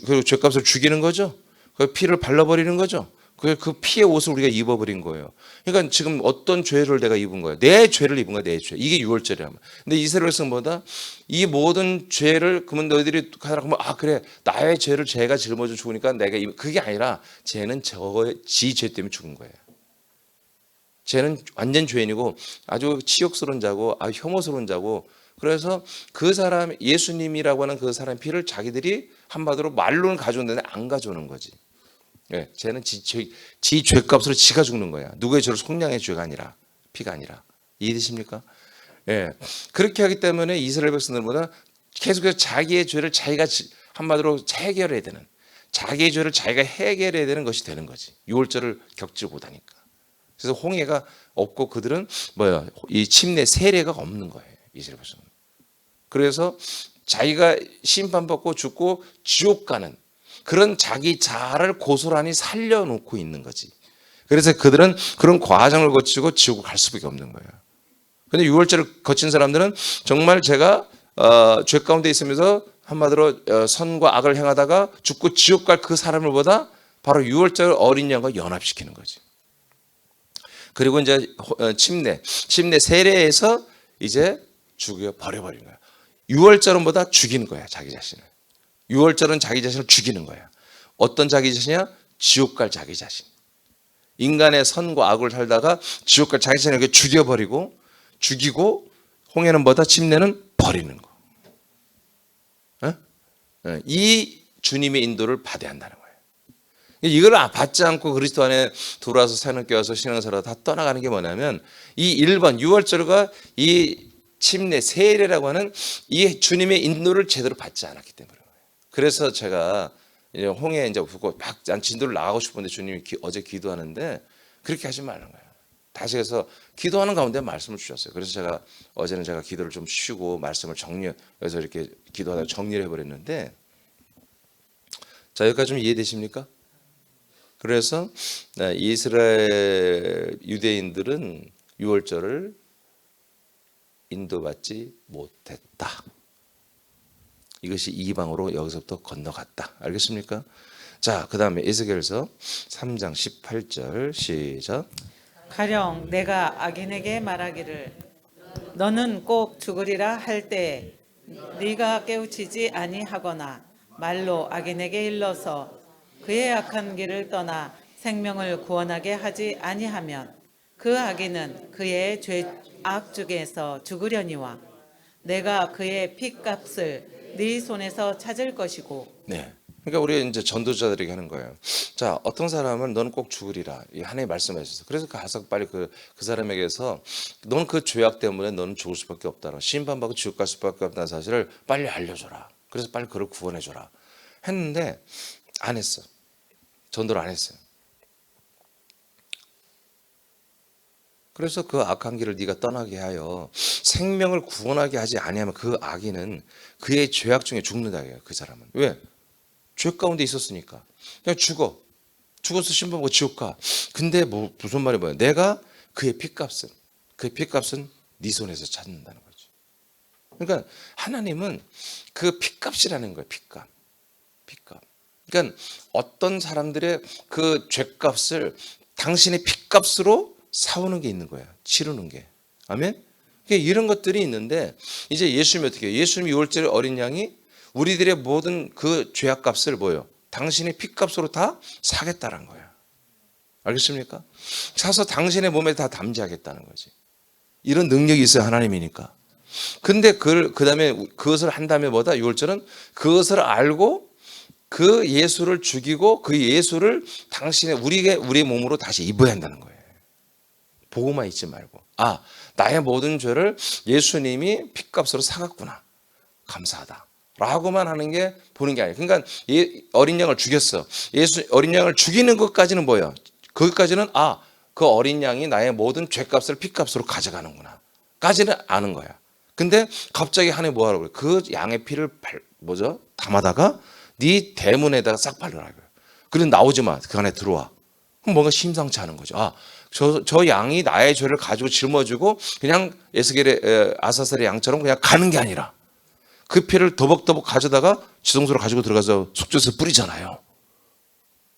그리고 죄값을 죽이는 거죠. 그 피를 발라버리는 거죠. 그 피의 옷을 우리가 입어버린 거예요. 그러니까 지금 어떤 죄를 내가 입은 거예요? 내 죄를 입은 거야, 내 죄. 이게 유월절이란 말이야. 근데 이스라엘 백성보다 이 모든 죄를 그러면 너희들이 하면 그래 나의 죄를 죄가 짊어져 죽으니까 내가 그게 아니라 쟤는 지 죄 때문에 죽은 거예요. 쟤는 완전 죄인이고 아주 치욕스러운 자고 아주 혐오스러운 자고 그래서 그 사람 예수님이라고 하는 그 사람 피를 자기들이 한마디로 말로는 가져온다는데 안 가져오는 거지. 예, 쟤는 지 죄값으로 지가 죽는 거야. 누구의 죄를 속량의 죄가 아니라 피가 아니라. 이해되십니까? 예, 그렇게 하기 때문에 이스라엘 백성들보다 계속해서 자기의 죄를 자기가 한마디로 해결해야 되는 자기의 죄를 자기가 해결해야 되는 것이 되는 거지. 유월절을 겪지 못하니까. 그래서 홍해가 없고 그들은 이 침례 세례가 없는 거예요. 이스라엘 백성은. 그래서 자기가 심판받고 죽고 지옥 가는 그런 자기 자아를 고스란히 살려놓고 있는 거지. 그래서 그들은 그런 과정을 거치고 지옥을 갈 수밖에 없는 거예요. 그런데 유월절을 거친 사람들은 정말 제가 죄 가운데 있으면서 한마디로 선과 악을 행하다가 죽고 지옥 갈 그 사람을 보다 바로 유월절 어린 양과 연합시키는 거지. 그리고 이제 침례 세례에서 이제 죽여 버려버린 거야. 유월절은보다 죽이는 거야, 자기 자신을. 유월절은 자기 자신을 죽이는 거야. 어떤 자기 자신이야? 지옥 갈 자기 자신. 인간의 선과 악을 살다가 지옥 갈 자기 자신을 이렇게 죽이고 홍해는 뭐다? 침례는 버리는 거. 이 주님의 인도를 받아야 한다는 거예요. 이걸 받지 않고 그리스도 안에 들어와서 사는 껴서 신앙생활을 다 떠나가는 게 뭐냐면 이 1번 유월절과 이 침례 세례라고 하는 이 주님의 인도를 제대로 받지 않았기 때문에 그래요. 그래서 제가 홍해 이제 보고 막 진도를 나가고 싶은데 주님이 어제 기도하는데 그렇게 하지 말라는 거예요. 다시 해서 기도하는 가운데 말씀을 주셨어요. 그래서 어제는 제가 기도를 좀 쉬고 말씀을 정리해서 이렇게 기도하다가 정리를 해버렸는데 자 여기까지 좀 이해되십니까? 그래서 이스라엘 유대인들은 유월절을 인도받지 못했다. 이것이 이방으로 여기서부터 건너갔다. 알겠습니까? 자, 그 다음에 에스겔서 3장 18절 시작. 가령 내가 악인에게 말하기를 너는 꼭 죽으리라 할 때에 네가 깨우치지 아니하거나 말로 악인에게 일러서 그의 악한 길을 떠나 생명을 구원하게 하지 아니하면 그 악인은 그의 죄악 중에서 죽으려니와 내가 그의 핏값을 네 손에서 찾을 것이고. 네. 그러니까 우리 이제 전도자들에게 하는 거예요. 자, 어떤 사람은 너는 꼭 죽으리라. 하나님 말씀하셨어요. 그래서 가서 빨리 그 사람에게서 너는 그 죄악 때문에 너는 죽을 수밖에 없다. 심판받고 지옥 갈 수밖에 없다는 사실을 빨리 알려줘라. 그래서 빨리 그를 구원해줘라. 했는데 안 했어. 전도를 안 했어요. 그래서 그 악한 길을 네가 떠나게 하여 생명을 구원하게 하지 아니하면 그 악인은 그의 죄악 중에 죽는다. 그 사람은. 왜? 죄 가운데 있었으니까. 그냥 죽어서 심판받고 지옥 가. 근데 무슨 말이 뭐야? 내가 그의 핏값은 네 손에서 찾는다는 거죠. 그러니까 하나님은 그 핏값이라는 거예요. 핏값. 그러니까 어떤 사람들의 그 죄값을 당신의 핏값으로 사오는 게 있는 거야. 치르는 게. 아멘? 그러니까 이런 것들이 있는데 이제 예수님이 어떻게 해요? 예수님이 유월절 어린 양이 우리들의 모든 그 죄악값을 당신의 핏값으로 다 사겠다는 거야. 알겠습니까? 사서 당신의 몸에 다 담지하겠다는 거지. 이런 능력이 있어요. 하나님이니까. 근데 그 다음에 그것을 한 다음에 유월절은 그것을 알고 그 예수를 죽이고 그 예수를 우리의 몸으로 다시 입어야 한다는 거예요. 보고만 있지 말고 나의 모든 죄를 예수님이 핏값으로 사갔구나. 감사하다. 라고만 하는 게 보는 게 아니에요. 그러니까 어린 양을 죽였어. 어린 양을 죽이는 것까지는 뭐예요? 거기까지는 그 어린 양이 나의 모든 죄값을 핏값으로 가져가는구나. 까지는 아는 거야. 근데 갑자기 하나님 뭐하라고 그래? 그 양의 피를 담아다가 네 대문에다가 싹 바르라고요. 그래서 나오지 마. 그 안에 들어와. 그럼 뭔가 심상치 않은 거죠. 저 양이 나의 죄를 가지고 짊어지고 그냥 에스겔의 아사셀의 양처럼 그냥 가는 게 아니라 그 피를 더벅더벅 가져다가 지성소로 가지고 들어가서 속죄서 뿌리잖아요.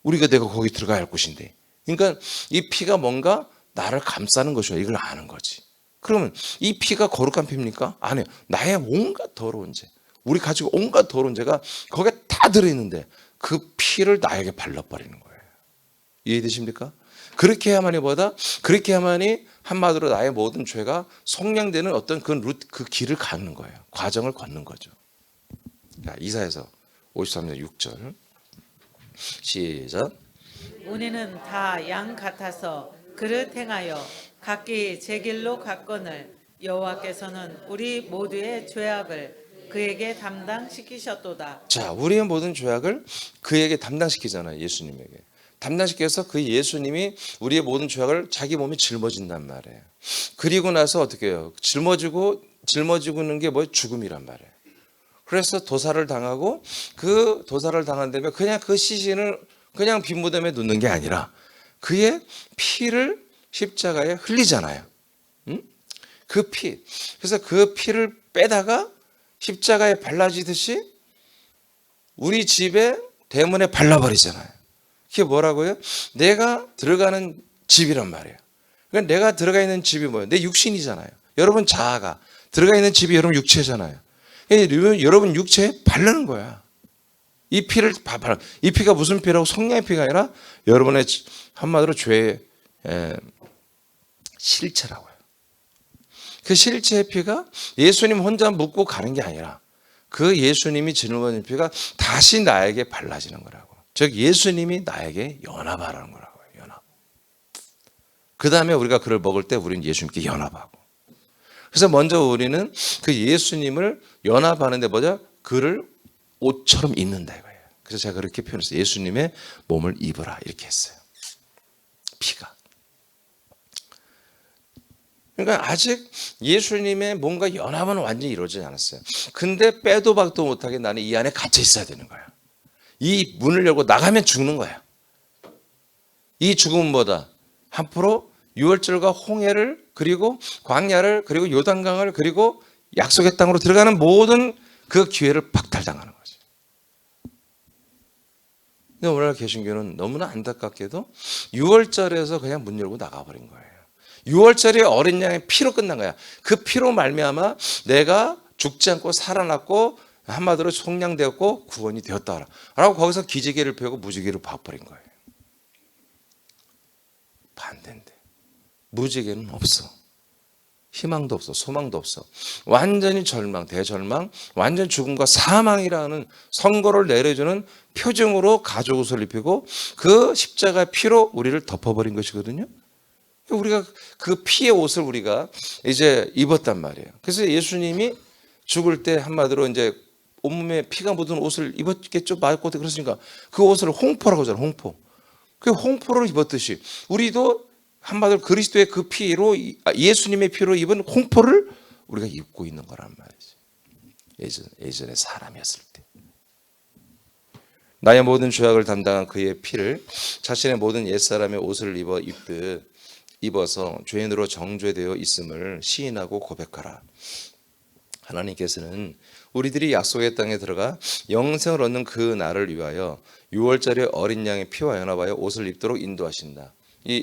우리가 내가 거기 들어가야 할 곳인데 그러니까 이 피가 뭔가 나를 감싸는 것이야. 이걸 아는 거지. 그러면 이 피가 거룩한 피입니까? 아니요. 나의 온갖 더러운 죄, 우리 가지고 온갖 더러운 죄가 거기에 다 들어있는데 그 피를 나에게 발라버리는 거예요. 이해되십니까? 그렇게 해야만이 뭐다? 그렇게 해야만이 한마디로 나의 모든 죄가 속량되는 어떤 그 길을 가는 거예요. 과정을 걷는 거죠. 자, 이사야서 53년 6절 시작. 우리는 다 양 같아서 그를 행하여 각기 제 길로 갔거늘 여호와께서는 우리 모두의 죄악을 그에게 담당시키셨도다. 자, 우리의 모든 죄악을 그에게 담당시키잖아요. 예수님에게 담당시켜서 그 예수님이 우리의 모든 죄악을 자기 몸에 짊어진단 말이에요. 그리고 나서 어떻게 해요? 짊어지고는 게 뭐예요? 죽음이란 말이에요. 그래서 도살을 당하고 그 도살을 당한 다음에 그냥 그 시신을 그냥 빈무덤에 놓는 게 아니라 그의 피를 십자가에 흘리잖아요. 응? 그 피. 그래서 그 피를 빼다가 십자가에 발라지듯이 우리 집에 대문에 발라버리잖아요. 그게 뭐라고요? 내가 들어가는 집이란 말이에요. 그러니까 내가 들어가 있는 집이 뭐예요? 내 육신이잖아요. 여러분 자아가 들어가 있는 집이 여러분 육체잖아요. 여러분 육체에 바르는 거야. 이 피를 발라. 이 피가 무슨 피라고? 성령의 피가 아니라 여러분의 한마디로 죄의 실체라고요. 그 실체의 피가 예수님 혼자 묻고 가는 게 아니라 그 예수님이 짊어진 피가 다시 나에게 발라지는 거라고. 즉 예수님이 나에게 연합하라는 거라고요. 연합. 그 다음에 우리가 그를 먹을 때 우리는 예수님께 연합하고. 그래서 먼저 우리는 그 예수님을 연합하는데 뭐죠? 그를 옷처럼 입는다 이거예요. 그래서 제가 그렇게 표현했어요. 예수님의 몸을 입어라 이렇게 했어요. 피가. 그러니까 아직 예수님의 뭔가 연합은 완전히 이루어지지 않았어요. 근데 빼도 박도 못하게 나는 이 안에 갇혀 있어야 되는 거야. 이 문을 열고 나가면 죽는 거야. 이 죽음은 뭐다? 한프로 유월절과 홍해를 그리고 광야를 그리고 요단강을 그리고 약속의 땅으로 들어가는 모든 그 기회를 박탈당하는 거지. 근데 오늘날 개신교는 너무나 안타깝게도 유월절에서 그냥 문 열고 나가버린 거예요. 유월절이 어린 양의 피로 끝난 거야. 그 피로 말미암아 내가 죽지 않고 살아났고 한마디로 속량되었고 구원이 되었다 라고 거기서 기지개를 펴고 무지개를 봐버린 거예요. 반대인데 무지개는 없어. 희망도 없어. 소망도 없어. 완전히 절망, 대절망, 완전 죽음과 사망이라는 선고를 내려주는 표징으로 가죽 옷을 입히고 그 십자가의 피로 우리를 덮어버린 것이거든요. 우리가 그 피의 옷을 우리가 이제 입었단 말이에요. 그래서 예수님이 죽을 때 한마디로 이제 온몸에 피가 묻은 옷을 입었겠죠. 맞고 그랬으니까 그 옷을 홍포라고 하잖아요. 홍포. 그 홍포를 입었듯이 우리도 한마디로 그리스도의 그 피로 예수님의 피로 입은 홍포를 우리가 입고 있는 거란 말이지. 예전에 사람이었을 때. 나의 모든 죄악을 담당한 그의 피를 자신의 모든 옛사람의 옷을 입어서 죄인으로 정죄되어 있음을 시인하고 고백하라. 하나님께서는 우리들이 약속의 땅에 들어가 영생을 얻는 그 날을 위하여 6월절의 어린 양의 피와 연합하여 옷을 입도록 인도하신다.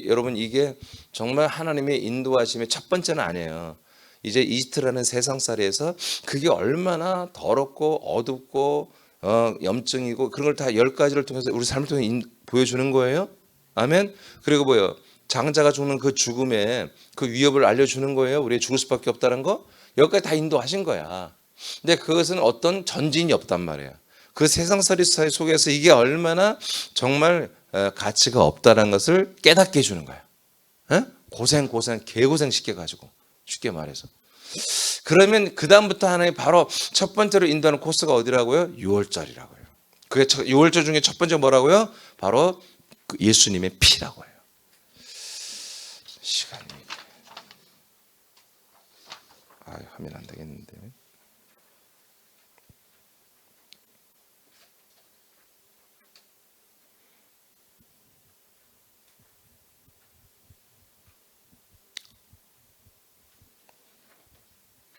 여러분 이게 정말 하나님의 인도하심의 첫 번째는 아니에요. 이제 이집트라는 세상살이에서 그게 얼마나 더럽고 어둡고 염증이고 그런 걸 다 10가지를 통해서 우리 삶을 통해 보여주는 거예요. 아멘. 그리고 뭐예요? 장자가 죽는 그 죽음의 그 위협을 알려주는 거예요. 우리가 죽을 수밖에 없다는 거. 여기까지 다 인도하신 거야. 근데 그것은 어떤 전진이 없단 말이에요. 그 세상살이 속에서 이게 얼마나 정말 가치가 없다는 것을 깨닫게 해주는 거야. 고생 개고생 시켜가지고 쉽게 말해서. 그러면 그 다음부터 하나님 바로 첫 번째로 인도하는 코스가 어디라고요? 6월절이라고요. 그게 6월절 중에 첫 번째 뭐라고요? 바로 예수님의 피라고 해요. 시간이 하면 안 되겠는데.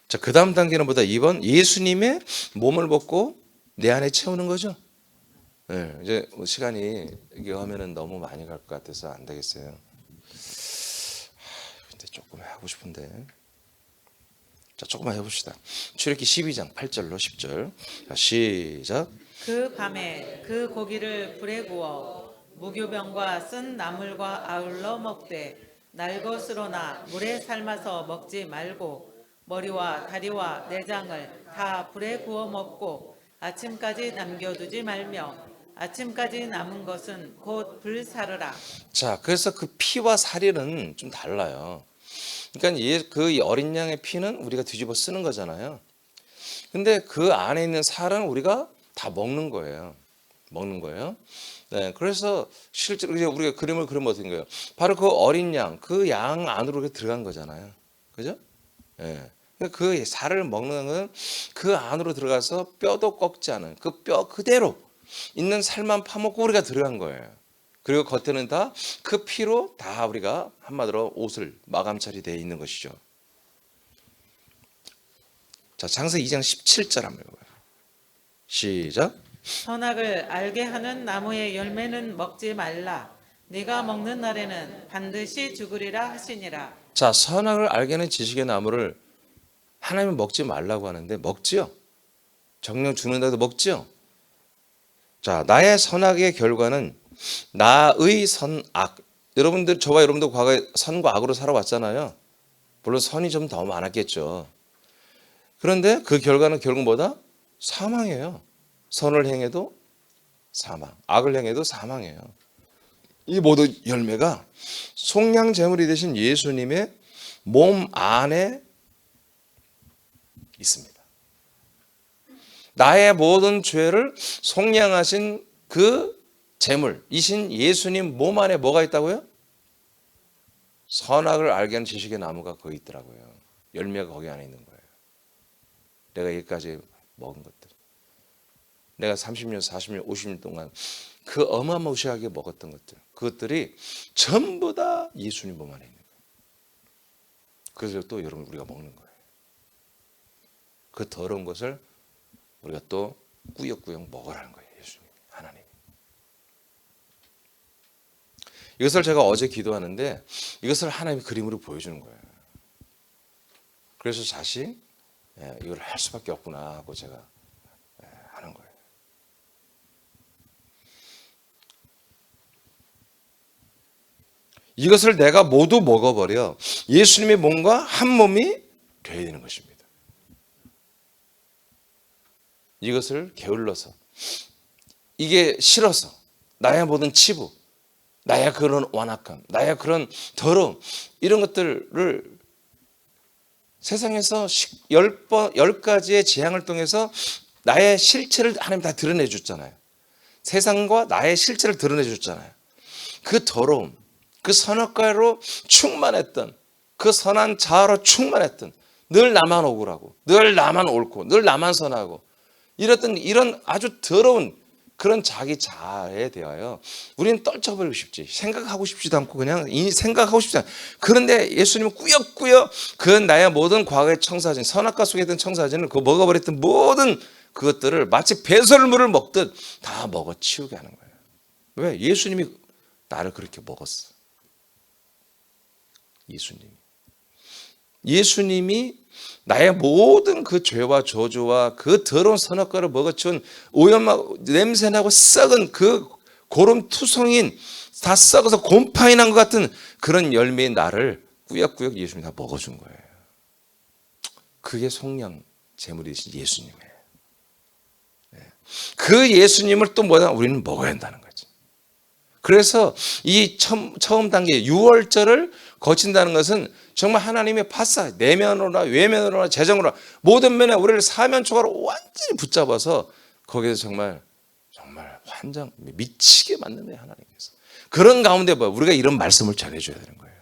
자, 그 다음 단계는 뭐다? 2번 예수님의 몸을 벗고 내 안에 채우는 거죠. 네, 이제 뭐 시간이 이게 하면은 너무 많이 갈 것 같아서 안 되겠어요. 근데 조금 하고 싶은데. 자, 조금만 해봅시다. 출애굽기 12장 8절로 10절. 자, 시작. 그 밤에 그 고기를 불에 구워 무교병과 쓴 나물과 아울러 먹되 날 것으로나 물에 삶아서 먹지 말고 머리와 다리와 내장을 다 불에 구워 먹고 아침까지 남겨두지 말며 아침까지 남은 것은 곧 불사르라. 자, 그래서 그 피와 사리는 좀 달라요. 그러니까 그 어린 양의 피는 우리가 뒤집어 쓰는 거잖아요. 근데 그 안에 있는 살은 우리가 다 먹는 거예요. 먹는 거예요. 네, 그래서 실제로 이제 우리가 그림을 그리면 어떻게 거예요? 바로 그 어린 양, 그 양 안으로 들어간 거잖아요. 그죠? 예. 그 살을 먹는 건 그 안으로 들어가서 뼈도 꺾지 않은 그 뼈 그대로 있는 살만 파먹고 우리가 들어간 거예요. 그리고 겉에는 다 그 피로 다 우리가 한마디로 옷을 마감 처리되어 있는 것이죠. 자, 창세기 2장 17절 한번 읽어봐요. 시작. 선악을 알게 하는 나무의 열매는 먹지 말라. 네가 먹는 날에는 반드시 죽으리라 하시니라. 자, 선악을 알게 하는 지식의 나무를 하나님은 먹지 말라고 하는데 먹지요. 정령 죽는다고 먹지요. 자, 나의 선악의 결과는 나의 선악. 여러분들, 저와 여러분도 과거에 선과 악으로 살아왔잖아요. 물론 선이 좀 더 많았겠죠. 그런데 그 결과는 결국 뭐다? 사망이에요. 선을 행해도 사망, 악을 행해도 사망이에요. 이 모든 열매가 속량 제물이 되신 예수님의 몸 안에 있습니다. 나의 모든 죄를 속량하신 그 제물이신 예수님 몸 안에 뭐가 있다고요? 선악을 알게 하는 지식의 나무가 거기 있더라고요. 열매가 거기 안에 있는 거예요. 내가 여기까지 먹은 것들. 내가 30년, 40년, 50년 동안 그 어마무시하게 먹었던 것들. 그것들이 전부 다 예수님 몸 안에 있는 거예요. 그래서 또 여러분 우리가 먹는 거예요. 그 더러운 것을 우리가 또 꾸역꾸역 먹으라는 거예요. 예수님, 하나님. 이것을 제가 어제 기도하는데 이것을 하나님의 그림으로 보여주는 거예요. 그래서 다시 이걸 할 수밖에 없구나 하고 제가 하는 거예요. 이것을 내가 모두 먹어버려 예수님의 몸과 한 몸이 되어야 되는 것입니다. 이것을 게을러서 이게 싫어서 나의 모든 치부, 나의 그런 완악함, 나의 그런 더러움 이런 것들을 세상에서 10가지의 재앙을 통해서 나의 실체를 하나님 다 드러내 줬잖아요. 세상과 나의 실체를 드러내 줬잖아요. 그 더러움, 그 선악과로 충만했던 그 선한 자아로 충만했던 늘 나만 억울하고 늘 나만 옳고 늘 나만 선하고 이런 아주 더러운 그런 자기 자아에 대하여 우리는 떨쳐버리고 싶지. 생각하고 싶지도 않고 그냥 생각하고 싶지 않아. 그런데 예수님은 꾸역꾸역 그 나의 모든 과거의 청사진, 선악과 속에 있던 청사진을 그 먹어버렸던 모든 그것들을 마치 배설물을 먹듯 다 먹어치우게 하는 거예요. 왜? 예수님이 나를 그렇게 먹었어. 예수님이 나의 모든 그 죄와 저주와 그 더러운 선악과를 먹어치운 오염하고 냄새나고 썩은 그 고름투성인 다 썩어서 곰팡이 난 것 같은 그런 열매의 나를 꾸역꾸역 예수님이 다 먹어준 거예요. 그게 속량 제물이신 예수님이에요. 그 예수님을 또 뭐다? 우리는 먹어야 한다는 거지. 그래서 이 처음 단계 6월절을 거친다는 것은 정말 하나님의 파사, 내면으로나 외면으로나 재정으로나 모든 면에 우리를 사면초가로 완전히 붙잡아서 거기에서 정말 환장 미치게 만든 거예요. 하나님께서. 그런 가운데 우리가 이런 말씀을 전해줘야 되는 거예요.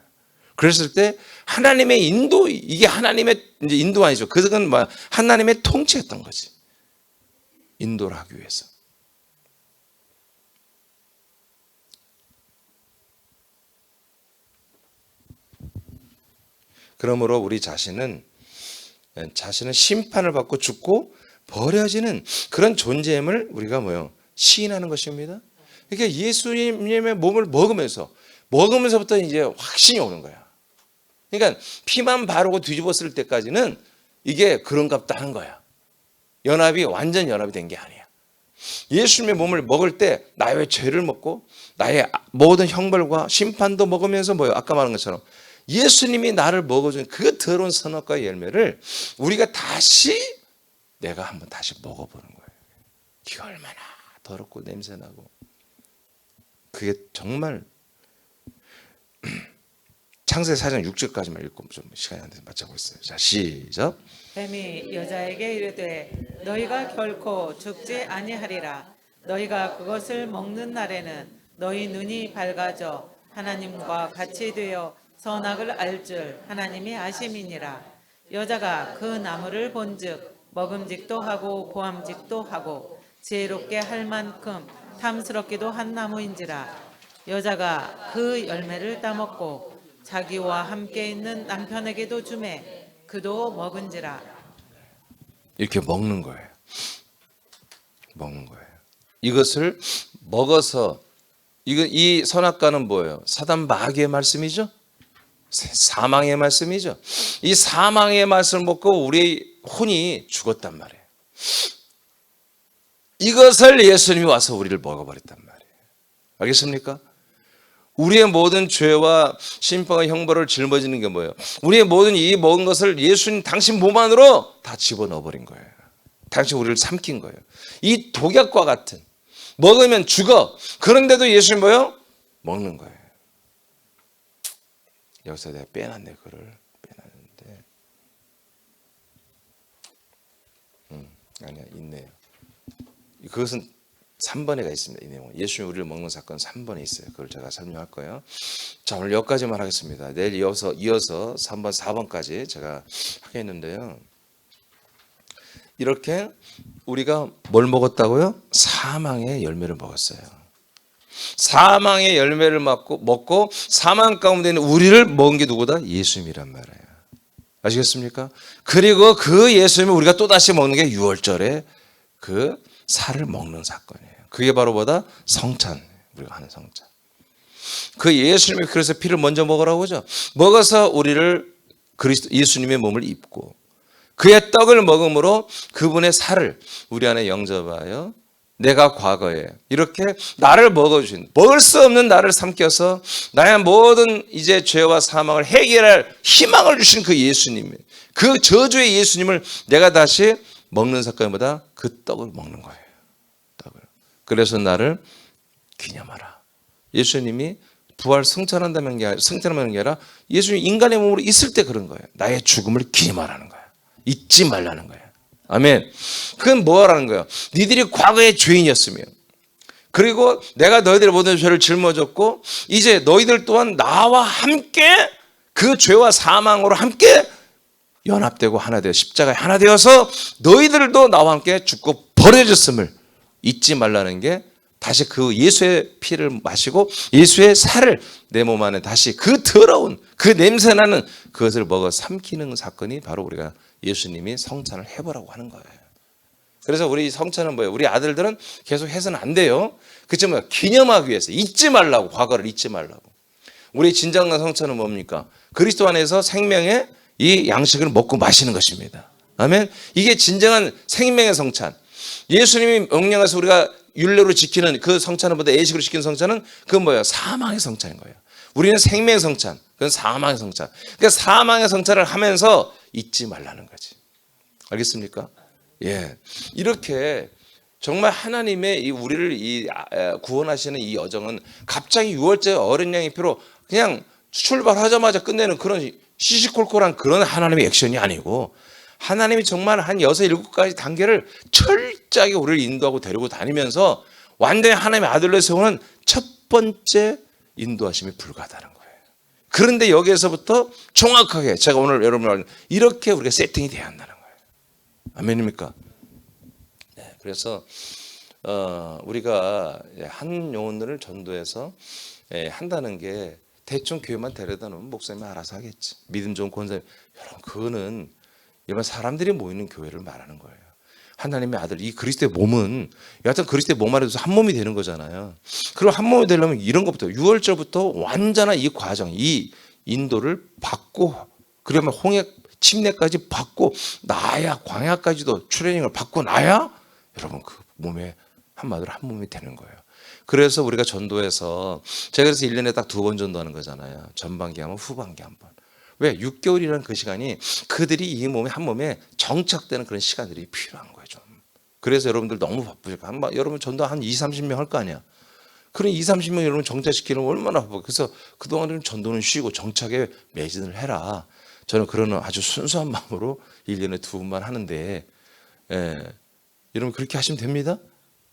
그랬을 때 하나님의 인도, 이게 하나님의 이제 인도 아니죠. 그건 하나님의 통치였던 거지. 인도를 하기 위해서. 그러므로 우리 자신은 심판을 받고 죽고 버려지는 그런 존재임을 우리가 시인하는 것입니다. 그러니까 예수님의 몸을 먹으면서부터 이제 확신이 오는 거야. 그러니까 피만 바르고 뒤집었을 때까지는 이게 그런갑다 하는 거야. 연합이 완전 연합이 된 게 아니야. 예수님의 몸을 먹을 때 나의 죄를 먹고 나의 모든 형벌과 심판도 먹으면서 뭐예요? 아까 말한 것처럼 예수님이 나를 먹어준 그 더러운 선악과의 열매를 우리가 내가 한번 다시 먹어보는 거예요. 이게 얼마나 더럽고 냄새나고. 그게 정말 창세기 4장 6절까지만 읽고 좀 시간이 안 돼서 맞춰보겠어요. 자, 시작. 뱀이 여자에게 이르되 너희가 결코 죽지 아니하리라. 너희가 그것을 먹는 날에는 너희 눈이 밝아져 하나님과 같이 되어 선악을 알 줄 하나님이 아심이니라. 여자가 그 나무를 본즉 먹음직도 하고 보암직도 하고 지혜롭게 할 만큼 탐스럽기도 한 나무인지라. 여자가 그 열매를 따먹고 자기와 함께 있는 남편에게도 주매 그도 먹은지라. 이렇게 먹는 거예요. 먹는 거예요. 이것을 먹어서 이 선악과는 뭐예요? 사단 마귀의 말씀이죠. 사망의 말씀이죠. 이 사망의 말씀을 먹고 우리의 혼이 죽었단 말이에요. 이것을 예수님이 와서 우리를 먹어버렸단 말이에요. 알겠습니까? 우리의 모든 죄와 심판과 형벌을 짊어지는 게 뭐예요? 우리의 모든 이 먹은 것을 예수님 당신 몸 안으로 다 집어넣어버린 거예요. 당신 우리를 삼킨 거예요. 이 독약과 같은 먹으면 죽어. 그런데도 예수님 뭐예요? 먹는 거예요. 여기서 내가 빼놨네. 그걸 빼놨는데 아니야 있네요. 그것은 3번에가 있습니다. 이 내용은 예수님이 우리를 먹는 사건 3번에 있어요. 그걸 제가 설명할 거예요. 자, 오늘 여기까지만 하겠습니다. 내일 이어서 3번 4번까지 제가 하겠는데요. 이렇게 우리가 뭘 먹었다고요? 사망의 열매를 먹었어요. 사망의 열매를 먹고 사망 가운데 있는 우리를 먹은 게 누구다? 예수님이란 말이에요. 아시겠습니까? 그리고 그 예수님을 우리가 또다시 먹는 게 6월절에 그 살을 먹는 사건이에요. 그게 바로 뭐다? 성찬. 우리가 하는 성찬. 그 예수님이 그래서 피를 먼저 먹으라고 하죠. 먹어서 우리를 예수님의 몸을 입고 그의 떡을 먹음으로 그분의 살을 우리 안에 영접하여 내가 과거에 이렇게 나를 먹어주신 먹을 수 없는 나를 삼켜서 나의 모든 이제 죄와 사망을 해결할 희망을 주신 그 예수님, 그 저주의 예수님을 내가 다시 먹는 사건보다 그 떡을 먹는 거예요. 떡을. 그래서 나를 기념하라. 예수님이 부활 승천한다는 게 아니라 예수님이 인간의 몸으로 있을 때 그런 거예요. 나의 죽음을 기념하라는 거예요. 잊지 말라는 거예요. 아멘. 그건 뭐라는 거예요? 니들이 과거의 죄인이었으며 그리고 내가 너희들의 모든 죄를 짊어졌고 이제 너희들 또한 나와 함께 그 죄와 사망으로 함께 연합되고 하나 되어 십자가에 하나 되어서 너희들도 나와 함께 죽고 버려졌음을 잊지 말라는 게 다시 그 예수의 피를 마시고 예수의 살을 내 몸 안에 다시 그 더러운 그 냄새나는 그것을 먹어 삼키는 사건이 바로 우리가 예수님이 성찬을 해보라고 하는 거예요. 그래서 우리 성찬은 뭐예요? 우리 아들들은 계속 해서는 안 돼요. 그렇지만 기념하기 위해서 잊지 말라고, 과거를 잊지 말라고. 우리 진정한 성찬은 뭡니까? 그리스도 안에서 생명의 이 양식을 먹고 마시는 것입니다. 아멘. 이게 진정한 생명의 성찬. 예수님이 명령해서 우리가 율례로 지키는 그 성찬은 보다 예식으로 지키는 성찬은 그건 뭐예요? 사망의 성찬인 거예요. 우리는 생명의 성찬, 그건 사망의 성찬. 그러니까 사망의 성찬을 하면서 잊지 말라는 거지. 알겠습니까? 예. 이렇게 정말 하나님의 이 우리를 구원하시는 이 여정은 갑자기 6월째 어린 양의 피로 그냥 출발하자마자 끝내는 그런 시시콜콜한 그런 하나님의 액션이 아니고 하나님이 정말 한 6, 7가지 단계를 철저하게 우리를 인도하고 데리고 다니면서 완전히 하나님의 아들로 세우는 첫 번째 인도하심이 불가하다는 거예요. 그런데 여기에서부터 정확하게 제가 오늘 여러분을 이렇게 우리가 세팅이 돼야 한다는 거예요. 아멘입니까? 네, 그래서 우리가 한 영혼들을 전도해서 한다는 게 대충 교회만 데려다 놓으면 목사님이 알아서 하겠지. 믿음 좋은 권사님. 여러분 그거는 일반 사람들이 모이는 교회를 말하는 거예요. 하나님의 아들, 이 그리스도의 몸은 여하튼 그리스도의 몸 안에서 한 몸이 되는 거잖아요. 그럼 한 몸이 되려면 이런 것부터 6월절부터 완전한 이 과정, 이 인도를 받고 그러면 홍해 침례까지 받고 나야 광야까지도 트레이닝을 받고 나야 여러분 그 몸에 한마디로 한 몸이 되는 거예요. 그래서 우리가 전도해서 제가 그래서 1년에 딱 2번 전도하는 거잖아요. 전반기 한번 후반기 한번. 왜? 6개월이라는 그 시간이 그들이 이 몸에 한 몸에 정착되는 그런 시간들이 필요한 거예요. 좀. 그래서 여러분들 너무 바쁘니까 여러분 전도 한 20-30명 할 거 아니야. 그런 20-30명 여러분 정착시키려면 얼마나 바빠. 그래서 그동안은 전도는 쉬고 정착에 매진을 해라. 저는 그런 아주 순수한 마음으로 1년에 2번만 하는데 여러분 그렇게 하시면 됩니다.